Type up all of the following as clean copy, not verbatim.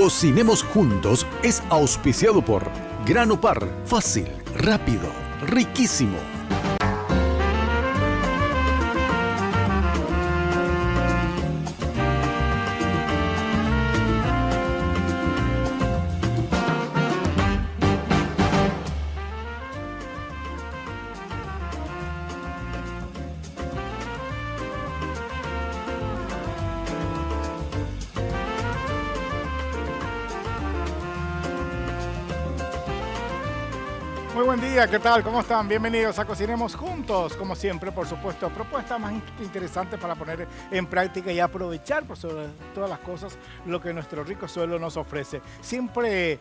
Cocinemos Juntos es auspiciado por Grano Par, fácil, rápido, riquísimo. Muy buen día, ¿qué tal? ¿Cómo están? Bienvenidos a Cocinemos Juntos. Como siempre, por supuesto, propuestas más interesantes para poner en práctica y aprovechar por sobre todas las cosas lo que nuestro rico suelo nos ofrece. Siempre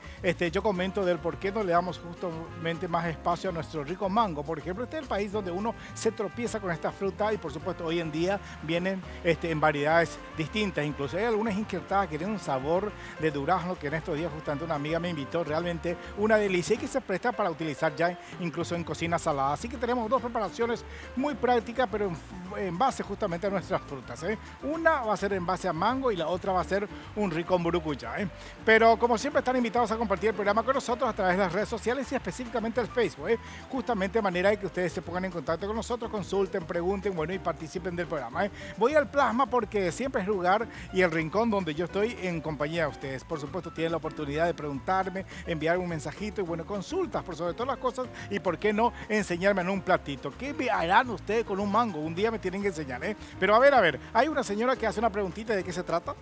yo comento del por qué no le damos justamente más espacio a nuestro rico mango. Por ejemplo, este es el país donde uno se tropieza con esta fruta y por supuesto hoy en día vienen en variedades distintas. Incluso hay algunas inquietadas que tienen un sabor de durazno que en estos días justamente una amiga me invitó, realmente una delicia y que se presta para utilizar ya incluso en cocina salada. Así que tenemos dos preparaciones muy prácticas, pero en base justamente a nuestras frutas. Una va a ser en base a mango y la otra va a ser un rico mburucuyá. Pero como siempre están invitados a compartir el programa con nosotros a través de las redes sociales y específicamente el Facebook. Justamente de manera de que ustedes se pongan en contacto con nosotros, consulten, pregunten, bueno, y participen del programa. Voy al plasma porque siempre es el lugar y el rincón donde yo estoy en compañía de ustedes. Por supuesto tienen la oportunidad de preguntarme, enviar un mensajito y bueno, consultas por sobre todas las cosas y por qué no enseñarme en un platito. ¿Qué harán ustedes con un mango? Un día me tienen que enseñar, Pero a ver, hay una señora que hace una preguntita. ¿De qué se trata?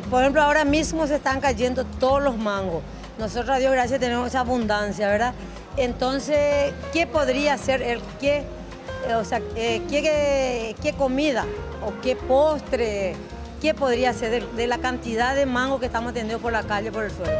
Por ejemplo, ahora mismo se están cayendo todos los mangos. Nosotros, a Dios gracias, tenemos esa abundancia, ¿verdad? Entonces, ¿qué podría ser qué comida o qué postre? ¿Qué podría ser de la cantidad de mango que estamos teniendo por la calle, por el suelo?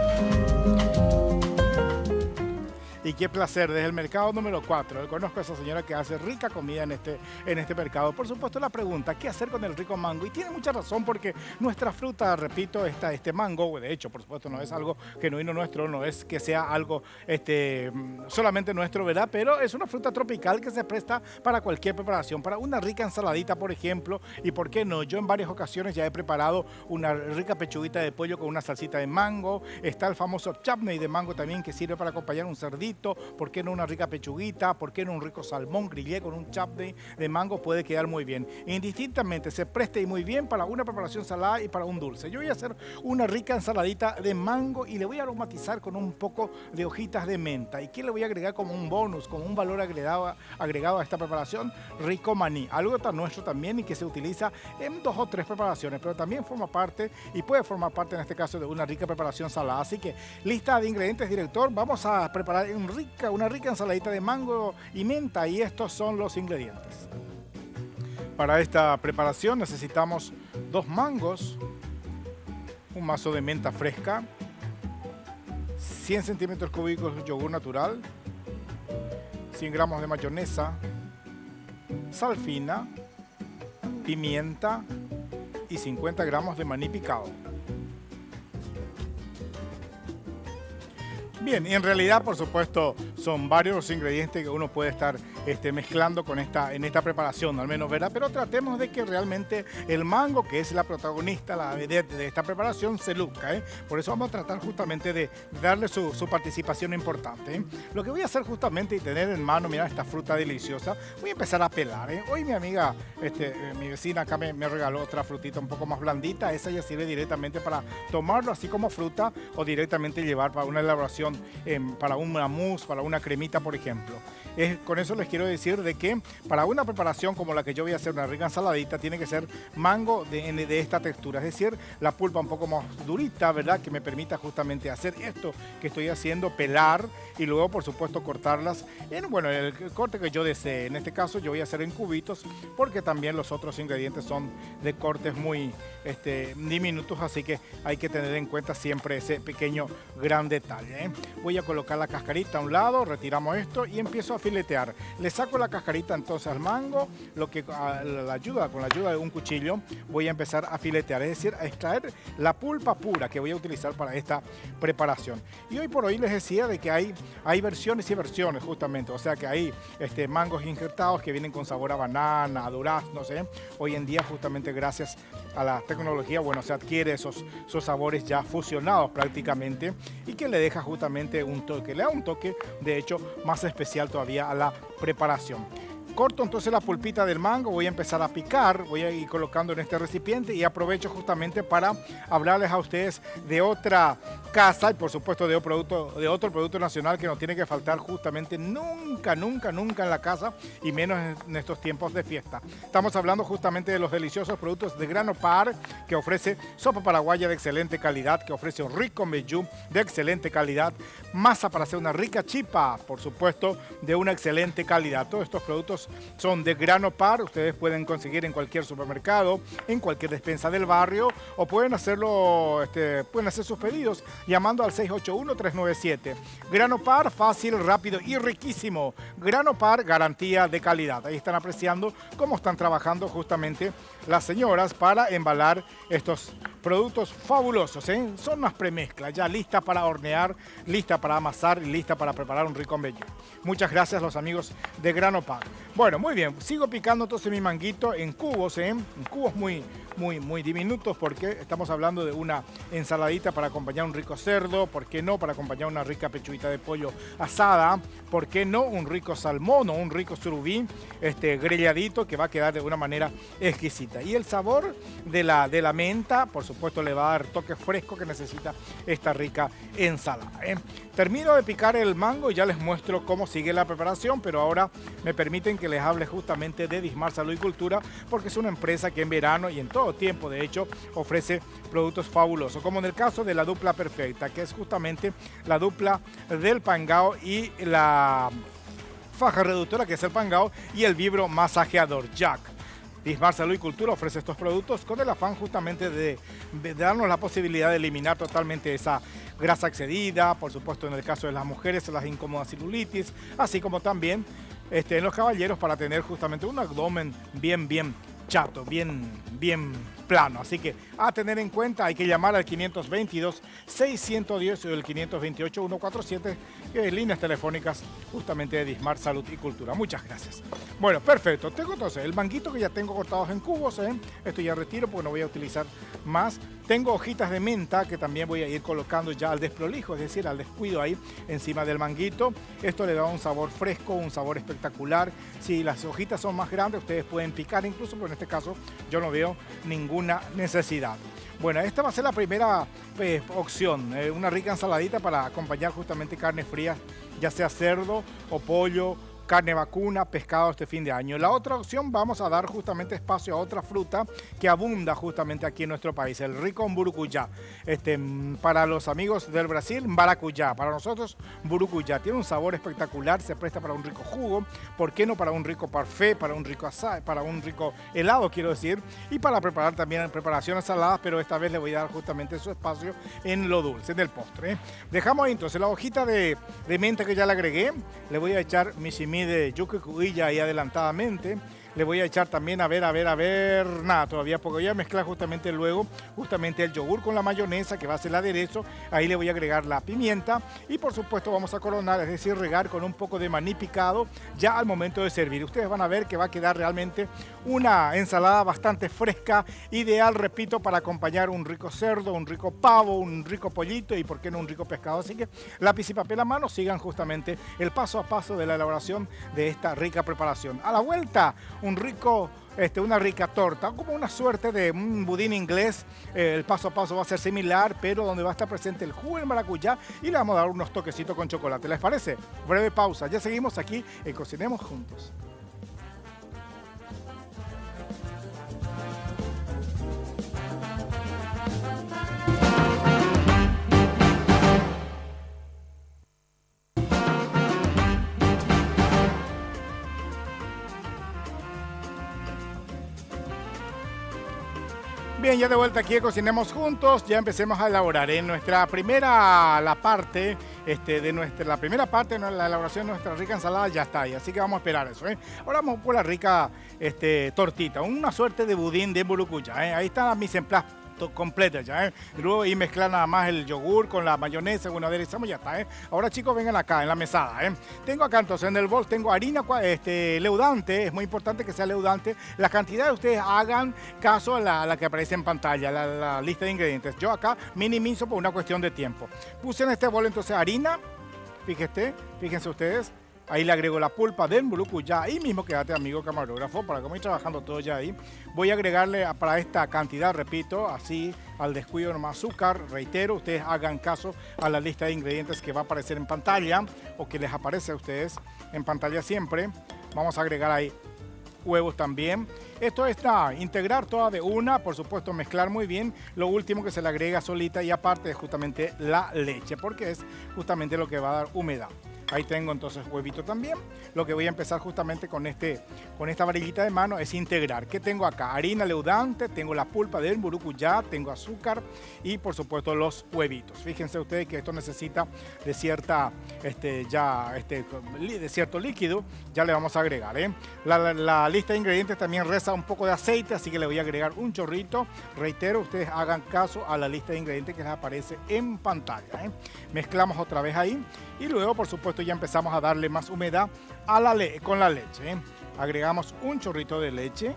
Y qué placer, desde el mercado número 4. Conozco a esa señora que hace rica comida en este mercado. Por supuesto, la pregunta, ¿qué hacer con el rico mango? Y tiene mucha razón porque nuestra fruta, repito, este mango, de hecho, por supuesto, no es algo genuino nuestro, no es que sea algo solamente nuestro, ¿verdad? Pero es una fruta tropical que se presta para cualquier preparación, para una rica ensaladita, por ejemplo. Y por qué no, yo en varias ocasiones ya he preparado una rica pechuguita de pollo con una salsita de mango. Está el famoso chutney de mango también que sirve para acompañar un cerdito. ¿Por qué no una rica pechuguita? ¿Por qué no un rico salmón grillé con un chutney de mango? Puede quedar muy bien. Indistintamente se presta y muy bien para una preparación salada y para un dulce. Yo voy a hacer una rica ensaladita de mango y le voy a aromatizar con un poco de hojitas de menta. ¿Y qué le voy a agregar como un bonus, como un valor agregado a esta preparación? Rico maní, algo tan nuestro también y que se utiliza en 2 o 3 preparaciones, pero también forma parte y puede formar parte en este caso de una rica preparación salada. Así que lista de ingredientes, director, vamos a preparar una rica ensaladita de mango y menta y estos son los ingredientes. Para esta preparación necesitamos 2 mangos, un mazo de menta fresca, 100 centímetros cúbicos de yogur natural, 100 gramos de mayonesa, sal fina, pimienta y 50 gramos de maní picado. Bien, y en realidad, por supuesto, son varios los ingredientes que uno puede estar mezclando en esta preparación, al menos, ¿verdad? Pero tratemos de que realmente el mango, que es la protagonista, la vedette de esta preparación, se luzca, Por eso vamos a tratar justamente de darle su participación importante, Lo que voy a hacer justamente y tener en mano, mira, esta fruta deliciosa, voy a empezar a pelar, Hoy mi amiga, mi vecina acá me regaló otra frutita un poco más blandita, esa ya sirve directamente para tomarlo así como fruta o directamente llevar para una elaboración, para una mousse, para una cremita, por ejemplo. Con eso les quiero decir de que para una preparación como la que yo voy a hacer, una rica ensaladita, tiene que ser mango de esta textura, es decir, la pulpa un poco más durita, ¿verdad? Que me permita justamente hacer esto que estoy haciendo, pelar y luego, por supuesto, cortarlas en, bueno, el corte que yo desee. En este caso yo voy a hacer en cubitos porque también los otros ingredientes son de cortes muy diminutos, así que hay que tener en cuenta siempre ese pequeño gran detalle, Voy a colocar la cascarita a un lado, retiramos esto y empiezo a filetear. Le saco la cascarita entonces al mango, con la ayuda de un cuchillo voy a empezar a filetear, es decir, a extraer la pulpa pura que voy a utilizar para esta preparación. Y hoy por hoy les decía de que hay versiones y versiones justamente, o sea que hay mangos injertados que vienen con sabor a banana, a durazno, ¿sí? Hoy en día justamente gracias a la tecnología, bueno, se adquiere esos sabores ya fusionados prácticamente y que le deja justamente le da un toque de hecho más especial todavía a la preparación. Corto entonces la pulpita del mango, voy a empezar a picar, voy a ir colocando en este recipiente y aprovecho justamente para hablarles a ustedes de otra casa y por supuesto de otro producto nacional que no tiene que faltar justamente nunca en la casa y menos en estos tiempos de fiesta. Estamos hablando justamente de los deliciosos productos de Grano Par, que ofrece sopa paraguaya de excelente calidad, que ofrece un rico meyú de excelente calidad, masa para hacer una rica chipa, por supuesto, de una excelente calidad. Todos estos productos son de Grano Par, ustedes pueden conseguir en cualquier supermercado, en cualquier despensa del barrio o pueden hacer sus pedidos llamando al 681-397. Grano Par, fácil, rápido y riquísimo. Grano Par, garantía de calidad. Ahí están apreciando cómo están trabajando justamente las señoras para embalar estos productos fabulosos, ¿eh? Son unas premezclas ya listas para hornear, listas para amasar y listas para preparar un rico meyú. Muchas gracias los amigos de Grano Par. Bueno, muy bien, sigo picando entonces mi manguito en cubos, en cubos muy diminutos porque estamos hablando de una ensaladita para acompañar un rico cerdo, ¿por qué no? Para acompañar una rica pechuguita de pollo asada, ¿por qué no? Un rico salmón o un rico surubí grelladito que va a quedar de una manera exquisita. Y el sabor de la menta, por supuesto, le va a dar toque fresco que necesita esta rica ensalada, ¿eh? Termino de picar el mango y ya les muestro cómo sigue la preparación, pero ahora me permiten que les hable justamente de Dismar Salud y Cultura, porque es una empresa que en verano y en todo tiempo, de hecho, ofrece productos fabulosos, como en el caso de la dupla perfecta, que es justamente la dupla del pangao y la faja reductora, que es el pangao, y el vibro masajeador Jack. Dismar Salud y Cultura ofrece estos productos con el afán justamente de darnos la posibilidad de eliminar totalmente esa grasa excedida, por supuesto en el caso de las mujeres, las incómodas celulitis, así como también en los caballeros para tener justamente un abdomen bien chato, bien plano. Así que a tener en cuenta, hay que llamar al 522-6110 o el 528-147, líneas telefónicas justamente de Dismar Salud y Cultura. Muchas gracias. Bueno, perfecto. Tengo entonces el manguito que ya tengo cortados en cubos, esto ya retiro porque no voy a utilizar más. Tengo hojitas de menta que también voy a ir colocando ya al desprolijo, es decir, al descuido ahí encima del manguito. Esto le da un sabor fresco, un sabor espectacular. Si las hojitas son más grandes, ustedes pueden picar incluso, pero en este caso yo no veo ninguna necesidad. Bueno, esta va a ser la primera opción, una rica ensaladita para acompañar justamente carnes frías, ya sea cerdo o pollo, carne vacuna, pescado este fin de año. La otra opción, vamos a dar justamente espacio a otra fruta que abunda justamente aquí en nuestro país, el rico mburucuyá. Para los amigos del Brasil, maracuyá. Para nosotros, mburucuyá. Tiene un sabor espectacular, se presta para un rico jugo, ¿por qué no para un rico parfait, para un rico para un rico helado, quiero decir, y para preparar también preparaciones saladas, pero esta vez le voy a dar justamente su espacio en lo dulce, en el postre. Dejamos ahí entonces la hojita de menta que ya le agregué, le voy a echar mi simí de yuca cuilla ahí adelantadamente. Le voy a echar también, a ver, nada todavía, porque voy a mezclar justamente luego, el yogur con la mayonesa, que va a ser el aderezo. Ahí le voy a agregar la pimienta y por supuesto vamos a coronar, es decir, regar con un poco de maní picado ya al momento de servir. Ustedes van a ver que va a quedar realmente una ensalada bastante fresca, ideal, repito, para acompañar un rico cerdo, un rico pavo, un rico pollito y por qué no un rico pescado. Así que lápiz y papel a mano, sigan justamente el paso a paso de la elaboración de esta rica preparación. A la vuelta, una rica torta, como una suerte de un budín inglés. El paso a paso va a ser similar, pero donde va a estar presente el jugo de maracuyá y le vamos a dar unos toquecitos con chocolate. ¿Les parece? Breve pausa, ya seguimos aquí en Cocinemos Juntos. Bien, ya de vuelta aquí Cocinemos Juntos, ya empecemos a elaborar. En nuestra primera parte la primera parte de la elaboración de nuestra rica ensalada ya está ahí, así que vamos a esperar eso. Ahora vamos por la rica tortita, una suerte de budín de mburucuyá. Ahí está la mise en place completa ya. Luego y mezclar nada más el yogur con la mayonesa, bueno, aderezamos, ya está. Ahora chicos, vengan acá en la mesada. Tengo acá entonces en el bol, tengo harina leudante, es muy importante que sea leudante. La cantidad de ustedes hagan caso a la que aparece en pantalla, la lista de ingredientes. Yo acá minimizo por una cuestión de tiempo. Puse en este bol entonces harina, fíjense ustedes. Ahí le agrego la pulpa del mburucuyá. Ahí mismo quédate, amigo camarógrafo, para que voy trabajando todo ya ahí. Voy a agregarle para esta cantidad, repito, así al descuido nomás azúcar. Reitero, ustedes hagan caso a la lista de ingredientes que va a aparecer en pantalla o que les aparece a ustedes en pantalla siempre. Vamos a agregar ahí huevos también. Esto está integrar toda de una, por supuesto mezclar muy bien. Lo último que se le agrega solita y aparte es justamente la leche, porque es justamente lo que va a dar humedad. Ahí tengo entonces huevito también. Lo que voy a empezar justamente con esta varillita de mano es integrar. ¿Qué tengo acá? Harina leudante, tengo la pulpa del mburucuyá, tengo azúcar y por supuesto los huevitos. Fíjense ustedes que esto necesita de cierto líquido. Ya le vamos a agregar. La lista de ingredientes también reza un poco de aceite, así que le voy a agregar un chorrito. Reitero, ustedes hagan caso a la lista de ingredientes que les aparece en pantalla. Mezclamos otra vez ahí y luego por supuesto ya empezamos a darle más humedad con la leche. Agregamos un chorrito de leche,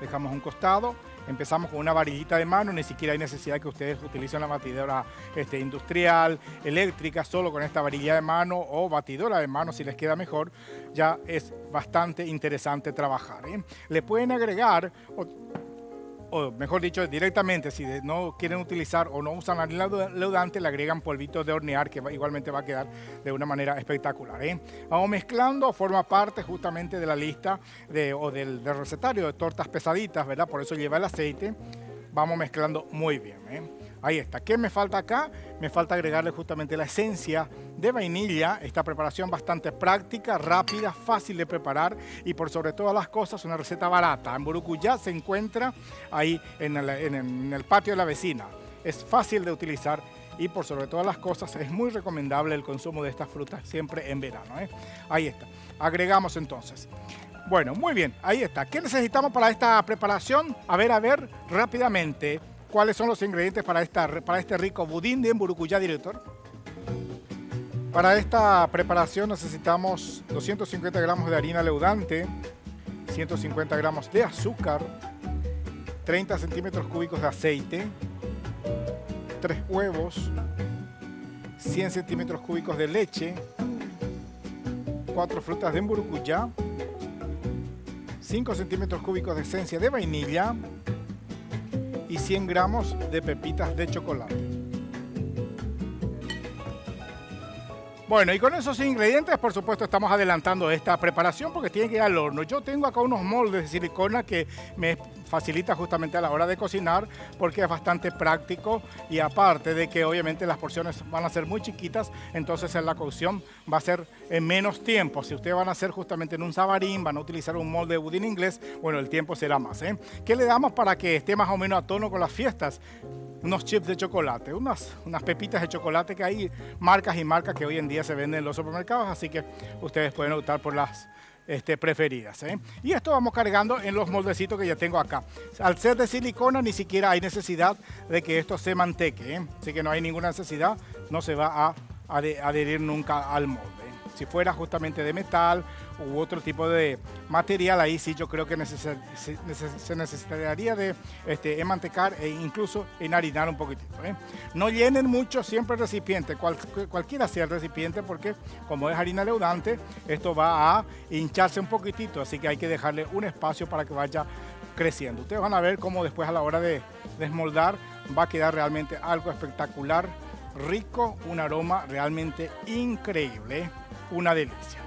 dejamos un costado, empezamos con una varillita de mano, ni siquiera hay necesidad que ustedes utilicen la batidora industrial, eléctrica, solo con esta varilla de mano o batidora de mano si les queda mejor, ya es bastante interesante trabajar. Le pueden agregar, o mejor dicho, directamente, si no quieren utilizar o no usan harina leudante, le agregan polvito de hornear, que igualmente va a quedar de una manera espectacular. Vamos mezclando, forma parte justamente de la lista del recetario de tortas pesaditas, ¿verdad? Por eso lleva el aceite. Vamos mezclando muy bien. Ahí está. ¿Qué me falta acá? Me falta agregarle justamente la esencia de vainilla. Esta preparación bastante práctica, rápida, fácil de preparar y por sobre todas las cosas una receta barata. En mburucuyá se encuentra ahí en el patio de la vecina. Es fácil de utilizar y por sobre todas las cosas es muy recomendable el consumo de estas frutas siempre en verano. Ahí está. Agregamos entonces. Bueno, muy bien. Ahí está. ¿Qué necesitamos para esta preparación? A ver, rápidamente. ¿Cuáles son los ingredientes para este rico budín de mburucuyá, director? Para esta preparación necesitamos 250 gramos de harina leudante, 150 gramos de azúcar, 30 centímetros cúbicos de aceite, 3 huevos, 100 centímetros cúbicos de leche, 4 frutas de mburucuyá, 5 centímetros cúbicos de esencia de vainilla, y 100 gramos de pepitas de chocolate. Bueno, y con esos ingredientes, por supuesto, estamos adelantando esta preparación porque tiene que ir al horno. Yo tengo acá unos moldes de silicona que me facilita justamente a la hora de cocinar porque es bastante práctico y aparte de que obviamente las porciones van a ser muy chiquitas, entonces en la cocción va a ser en menos tiempo. Si ustedes van a hacer justamente en un sabarín, van a utilizar un molde de budín inglés, bueno, el tiempo será más. ¿Qué le damos para que esté más o menos a tono con las fiestas? Unos chips de chocolate, unas pepitas de chocolate que hay marcas y marcas que hoy en día se venden en los supermercados, así que ustedes pueden optar por las preferidas. Y esto vamos cargando en los moldecitos que ya tengo acá. Al ser de silicona ni siquiera hay necesidad de que esto se manteque, así que no hay ninguna necesidad, no se va a adherir nunca al molde. Si fuera justamente de metal u otro tipo de material, ahí sí yo creo que se necesitaría de enmantecar e incluso enharinar un poquitito. No llenen mucho siempre el recipiente, cualquiera sea el recipiente, porque como es harina leudante, esto va a hincharse un poquitito, así que hay que dejarle un espacio para que vaya creciendo. Ustedes van a ver cómo después a la hora de desmoldar va a quedar realmente algo espectacular, rico, un aroma realmente increíble. Una delicia.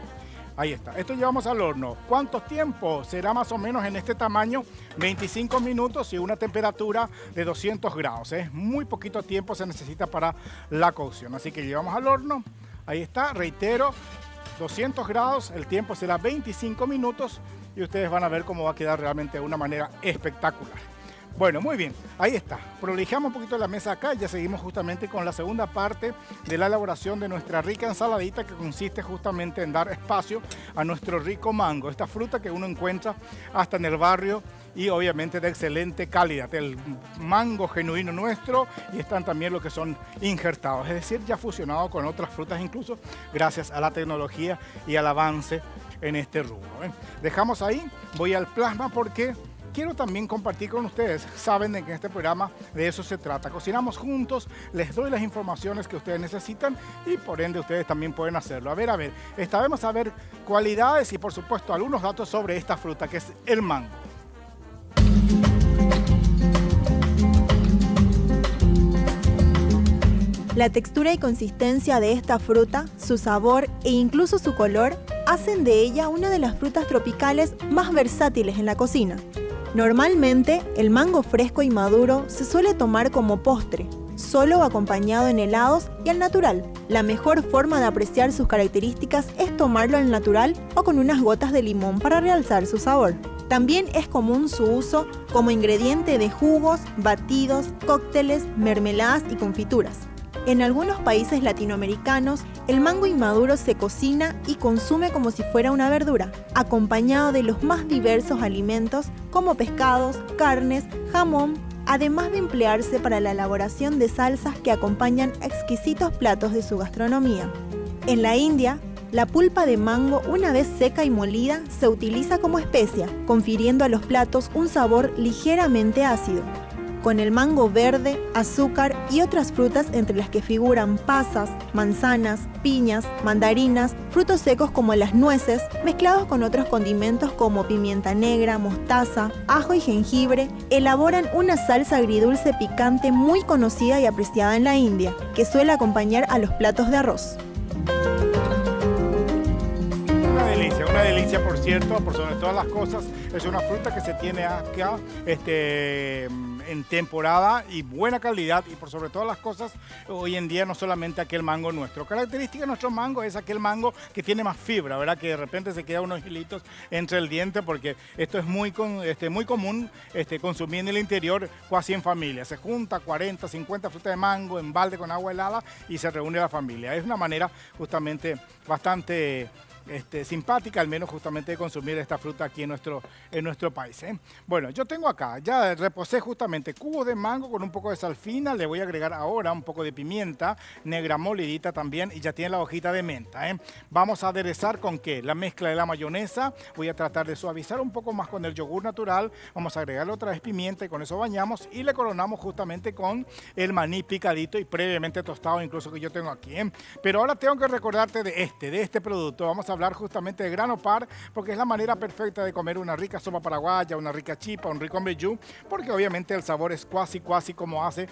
Ahí está. Esto llevamos al horno. ¿Cuánto tiempo? Será más o menos en este tamaño, 25 minutos y una temperatura de 200 grados. Muy poquito tiempo se necesita para la cocción. Así que llevamos al horno. Ahí está. Reitero, 200 grados. El tiempo será 25 minutos y ustedes van a ver cómo va a quedar realmente de una manera espectacular. Bueno, muy bien, ahí está. Prolijamos un poquito la mesa acá y ya seguimos justamente con la segunda parte de la elaboración de nuestra rica ensaladita, que consiste justamente en dar espacio a nuestro rico mango, esta fruta que uno encuentra hasta en el barrio y obviamente de excelente calidad. El mango genuino nuestro, y están también lo que son injertados, es decir, ya fusionado con otras frutas incluso, gracias a la tecnología y al avance en este rubro, ¿eh? Dejamos ahí, voy al plasma porque quiero también compartir con ustedes. Saben que en este programa de eso se trata. Cocinamos juntos, les doy las informaciones que ustedes necesitan y por ende ustedes también pueden hacerlo. A ver, esta vez vamos a ver cualidades y por supuesto algunos datos sobre esta fruta que es el mango. La textura y consistencia de esta fruta, su sabor e incluso su color hacen de ella una de las frutas tropicales más versátiles en la cocina. Normalmente, el mango fresco y maduro se suele tomar como postre, solo o acompañado en helados y al natural. La mejor forma de apreciar sus características es tomarlo al natural o con unas gotas de limón para realzar su sabor. También es común su uso como ingrediente de jugos, batidos, cócteles, mermeladas y confituras. En algunos países latinoamericanos, el mango inmaduro se cocina y consume como si fuera una verdura, acompañado de los más diversos alimentos como pescados, carnes, jamón, además de emplearse para la elaboración de salsas que acompañan exquisitos platos de su gastronomía. En la India, la pulpa de mango, una vez seca y molida, se utiliza como especia, confiriendo a los platos un sabor ligeramente ácido. Con el mango verde, azúcar y otras frutas entre las que figuran pasas, manzanas, piñas, mandarinas, frutos secos como las nueces, mezclados con otros condimentos como pimienta negra, mostaza, ajo y jengibre, elaboran una salsa agridulce picante muy conocida y apreciada en la India, que suele acompañar a los platos de arroz. Una delicia, por cierto, por sobre todas las cosas. Es una fruta que se tiene acá en temporada y buena calidad, y por sobre todas las cosas, hoy en día no solamente aquel mango nuestro. Característica de nuestro mango es aquel mango que tiene más fibra, ¿verdad? Que de repente se queda unos hilitos entre el diente, porque esto es muy común consumir en el interior, casi en familia. Se junta 40, 50 frutas de mango en balde con agua helada y se reúne la familia. Es una manera justamente bastante simpática, al menos justamente de consumir esta fruta aquí en nuestro país, ¿eh? Bueno, yo tengo acá, ya reposé justamente cubos de mango con un poco de sal fina, le voy a agregar ahora un poco de pimienta negra molidita también y ya tiene la hojita de menta, ¿eh? Vamos a aderezar con ¿qué? La mezcla de la mayonesa, voy a tratar de suavizar un poco más con el yogur natural, vamos a agregarle otra vez pimienta y con eso bañamos y le coronamos justamente con el maní picadito y previamente tostado incluso que yo tengo aquí, ¿eh? Pero ahora tengo que recordarte de este producto, vamos a hablar justamente de grano par, porque es la manera perfecta de comer una rica sopa paraguaya, una rica chipa, un rico mbejú, porque obviamente el sabor es cuasi como hacen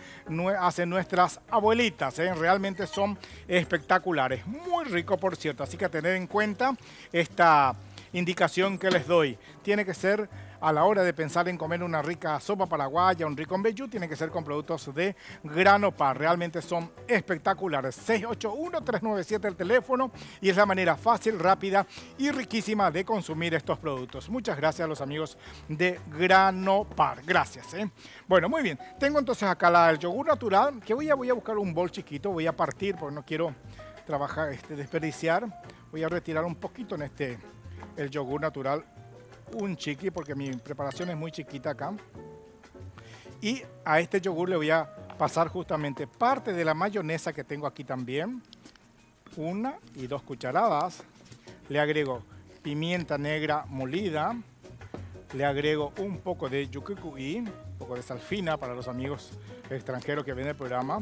nuestras abuelitas, ¿eh? Realmente son espectaculares, muy rico por cierto, así que a tener en cuenta esta indicación que les doy. Tiene que ser, a la hora de pensar en comer una rica sopa paraguaya, un rico mbejú, tiene que ser con productos de grano par. Realmente son espectaculares. 681-397 el teléfono y es la manera fácil, rápida y riquísima de consumir estos productos. Muchas gracias a los amigos de Grano Par. Gracias, ¿eh? Bueno, muy bien. Tengo entonces acá el yogur natural, que voy a buscar un bol chiquito, voy a partir porque no quiero trabajar, desperdiciar. Voy a retirar un poquito en el yogur natural, un chiqui, porque mi preparación es muy chiquita acá. Y a este yogur le voy a pasar justamente parte de la mayonesa que tengo aquí también. 1 y 2 cucharadas. Le agrego pimienta negra molida. Le agrego un poco de yucucuí, un poco de sal fina para los amigos extranjeros que ven el programa.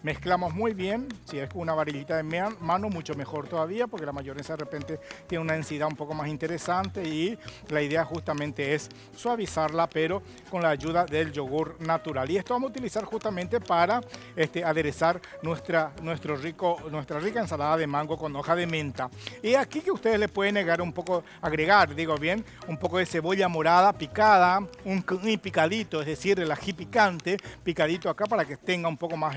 Mezclamos muy bien, si es con una varillita de mano, mucho mejor todavía, porque la mayonesa de repente tiene una densidad un poco más interesante y la idea justamente es suavizarla, pero con la ayuda del yogur natural. Y esto vamos a utilizar justamente para aderezar nuestra rica ensalada de mango con hoja de menta. Y aquí que ustedes le pueden agregar un poco de cebolla morada picada, un picadito, es decir, el ají picante, picadito acá para que tenga un poco más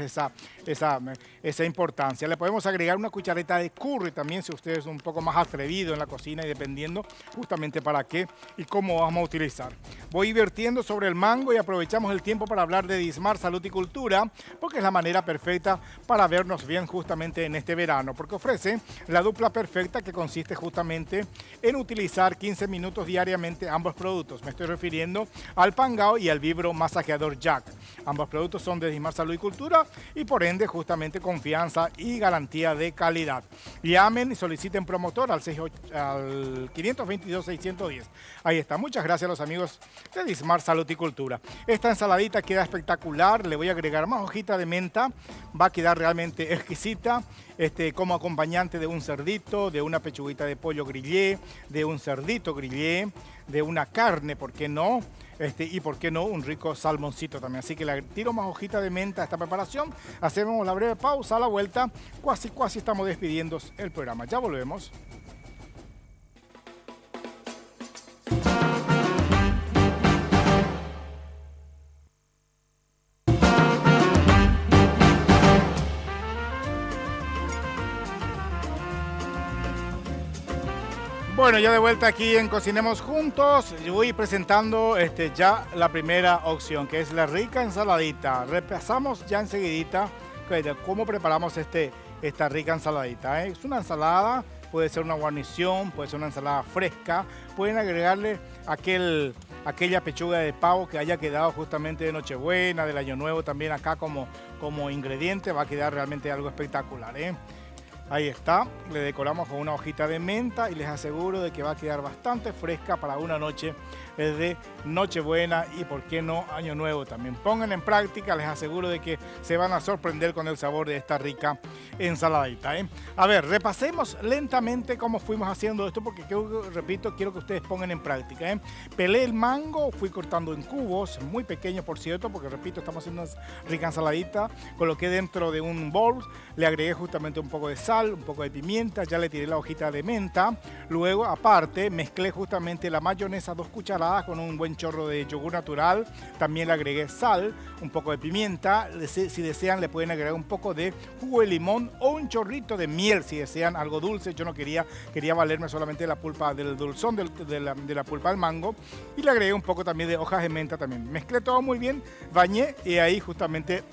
esa importancia. Le podemos agregar una cuchareta de curry también si usted es un poco más atrevido en la cocina y dependiendo justamente para qué y cómo vamos a utilizar. Voy vertiendo sobre el mango y aprovechamos el tiempo para hablar de Dismar Salud y Cultura, porque es la manera perfecta para vernos bien justamente en este verano, porque ofrece la dupla perfecta que consiste justamente en utilizar 15 minutos diariamente ambos productos. Me estoy refiriendo al Pangao y al Vibro Masajeador Jack. Ambos productos son de Dismar Salud y Cultura y por ende justamente confianza y garantía de calidad. Llamen y soliciten promotor al 522-610. Ahí está. Muchas gracias a los amigos de Dismar Salud y Cultura. Esta ensaladita queda espectacular. Le voy a agregar más hojita de menta. Va a quedar realmente exquisita. Como acompañante de un cerdito, de una pechuguita de pollo grillé, de un cerdito grillé, de una carne, ¿por qué no? Y por qué no, un rico salmoncito también. Así que le tiro más hojita de menta a esta preparación. Hacemos la breve pausa, a la vuelta. Casi estamos despidiendo el programa. Ya volvemos. Bueno, ya de vuelta aquí en Cocinemos Juntos, yo voy presentando ya la primera opción, que es la rica ensaladita. Repasamos ya enseguidita cómo preparamos esta rica ensaladita. Es una ensalada, puede ser una guarnición, puede ser una ensalada fresca. Pueden agregarle aquella pechuga de pavo que haya quedado justamente de Nochebuena, del Año Nuevo también acá como ingrediente. Va a quedar realmente algo espectacular, Ahí está, le decoramos con una hojita de menta y les aseguro de que va a quedar bastante fresca para una noche de Nochebuena y por qué no Año Nuevo también. Pongan en práctica, les aseguro de que se van a sorprender con el sabor de esta rica ensaladita. A ver, repasemos lentamente cómo fuimos haciendo esto porque repito, quiero que ustedes pongan en práctica. Pelé el mango, fui cortando en cubos, muy pequeños por cierto, porque repito, estamos haciendo una rica ensaladita. Coloqué dentro de un bowl, le agregué justamente un poco de sal, un poco de pimienta, ya le tiré la hojita de menta. Luego, aparte, mezclé justamente la mayonesa, 2 cucharadas con un buen chorro de yogur natural. También le agregué sal, un poco de pimienta. Si desean, le pueden agregar un poco de jugo de limón o un chorrito de miel si desean algo dulce. Yo no quería valerme solamente de la pulpa del dulzón de la pulpa del mango. Y le agregué un poco también de hojas de menta también. Mezclé todo muy bien, bañé y ahí justamente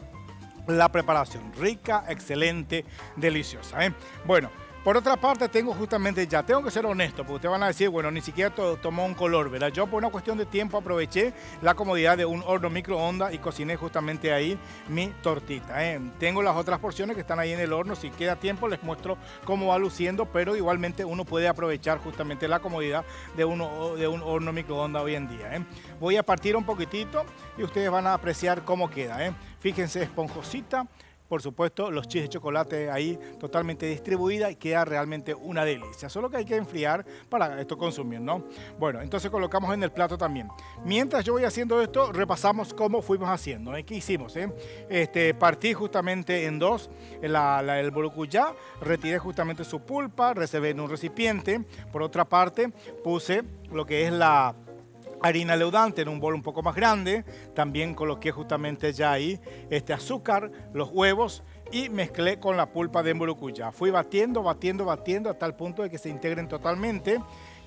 la preparación, rica, excelente, deliciosa. Bueno, por otra parte tengo que ser honesto, porque ustedes van a decir, bueno, ni siquiera tomó un color, ¿verdad? Yo por una cuestión de tiempo aproveché la comodidad de un horno microondas y cociné justamente ahí mi tortita. Tengo las otras porciones que están ahí en el horno, si queda tiempo les muestro cómo va luciendo, pero igualmente uno puede aprovechar justamente la comodidad de un horno microondas hoy en día. Voy a partir un poquitito y ustedes van a apreciar cómo queda. Fíjense, esponjosita. Por supuesto, los chips de chocolate ahí totalmente distribuida y queda realmente una delicia. Solo que hay que enfriar para esto consumir, ¿no? Bueno, entonces colocamos en el plato también. Mientras yo voy haciendo esto, repasamos cómo fuimos haciendo. ¿Qué hicimos? Partí justamente en dos el burucuyá, retiré justamente su pulpa, reservé en un recipiente. Por otra parte, puse lo que es la harina leudante en un bol un poco más grande. También coloqué justamente ya ahí azúcar, los huevos y mezclé con la pulpa de mburucuyá. Fui batiendo a tal punto de que se integren totalmente,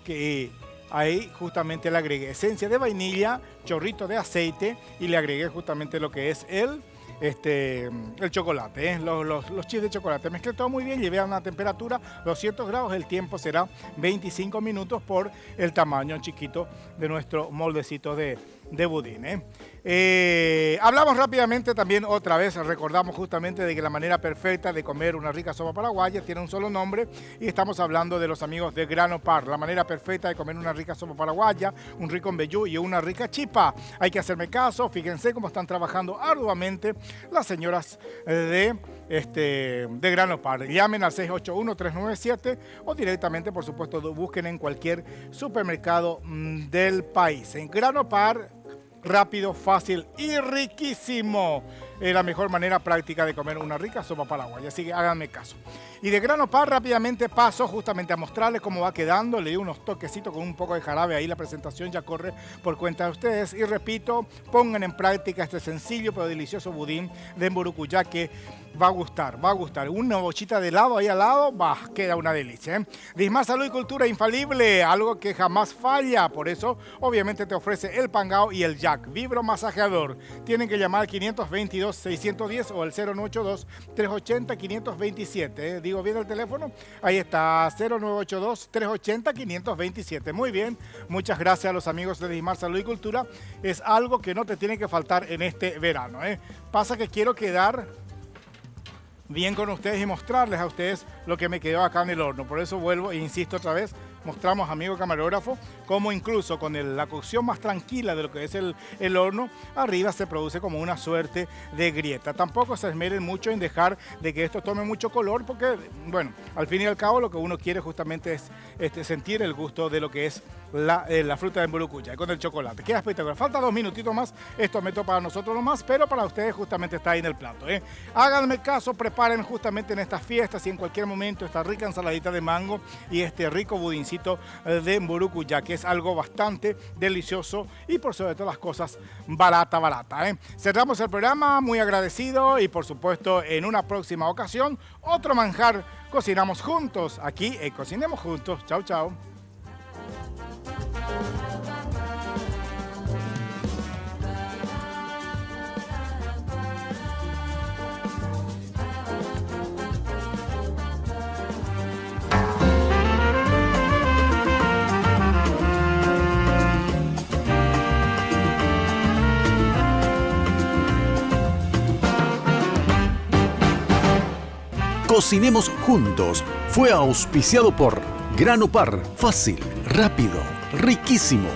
que ahí justamente le agregué esencia de vainilla, chorrito de aceite y le agregué justamente lo que es el chocolate, los chips de chocolate. Mezclé todo muy bien, llevé a una temperatura 200 grados, el tiempo será 25 minutos por el tamaño chiquito de nuestro moldecito de budín. Hablamos rápidamente también otra vez, recordamos justamente de que la manera perfecta de comer una rica sopa paraguaya tiene un solo nombre y estamos hablando de los amigos de Grano Par, la manera perfecta de comer una rica sopa paraguaya, un rico mbejú y una rica chipa. Hay que hacerme caso, fíjense cómo están trabajando arduamente las señoras de Grano Par. Llamen al 681-397 o directamente, por supuesto, busquen en cualquier supermercado del país. En Grano Par, rápido, fácil y riquísimo. Es la mejor manera práctica de comer una rica sopa paraguaya, así que háganme caso. Y de Grano Par rápidamente paso justamente a mostrarles cómo va quedando. Le di unos toquecitos con un poco de jarabe, ahí la presentación ya corre por cuenta de ustedes. Y repito, pongan en práctica este sencillo pero delicioso budín de mburucuyá que va a gustar, va a gustar. Una bochita de helado ahí al lado, bah, queda una delicia, ¿eh? Dismar Salud y Cultura infalible, algo que jamás falla. Por eso, obviamente, te ofrece el Pangao y el Jack Vibromasajeador. Tienen que llamar al 522-610 o al 0982-380-527. ¿Digo bien el teléfono? Ahí está, 0982-380-527. Muy bien, muchas gracias a los amigos de Dismar Salud y Cultura. Es algo que no te tiene que faltar en este verano, ¿eh? Pasa que quiero quedar bien con ustedes y mostrarles a ustedes lo que me quedó acá en el horno. Por eso vuelvo e insisto otra vez, mostramos, amigo camarógrafo, cómo incluso con la cocción más tranquila de lo que es el horno, arriba se produce como una suerte de grieta. Tampoco se esmeren mucho en dejar de que esto tome mucho color, porque, bueno, al fin y al cabo lo que uno quiere justamente es sentir el gusto de lo que es la fruta de mburucuyá con el chocolate. Queda espectacular. Falta 2 minutitos más. Esto meto para nosotros nomás, pero para ustedes justamente está ahí en el plato, ¿eh? Háganme caso, preparen justamente en estas fiestas y en cualquier momento esta rica ensaladita de mango y este rico budincito de mburucuyá, que es algo bastante delicioso y por sobre todas las cosas barata, ¿eh? Cerramos el programa, muy agradecido, y por supuesto en una próxima ocasión otro manjar cocinamos juntos aquí en Cocinemos Juntos. Chau, chau. Cocinemos Juntos fue auspiciado por Grano Par, fácil, rápido, riquísimo.